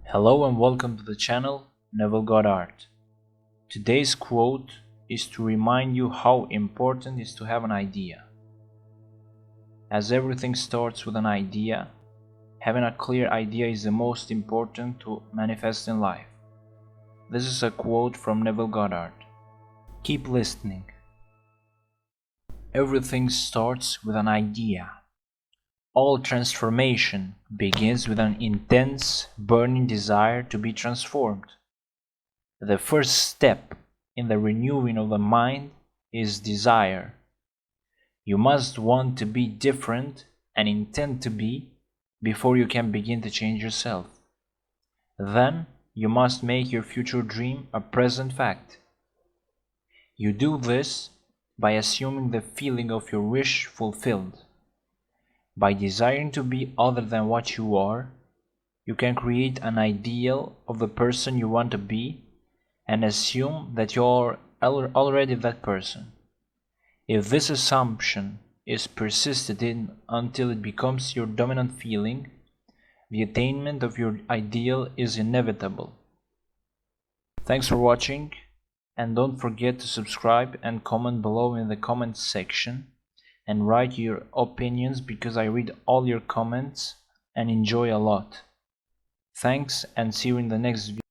Hello and welcome to the channel Neville Goddard. Today's quote is to remind you how important it is to have an idea. As everything starts with an idea, having a clear idea is the most important to manifest in life. This is a quote from Neville Goddard. Keep listening. Everything starts with an idea. All transformation begins with an intense, burning desire to be transformed. The first step in the renewing of the mind is desire. You must want to be different and intend to be before you can begin to change yourself. Then you must make your future dream a present fact. You do this by assuming the feeling of your wish fulfilled. By desiring to be other than what you are, you can create an ideal of the person you want to be and assume that you are already that person. If this assumption is persisted in until it becomes your dominant feeling, the attainment of your ideal is inevitable. Thanks for watching, and don't forget to subscribe and comment below in the comments section and write your opinions, because I read all your comments and enjoy a lot. Thanks, and see you in the next video.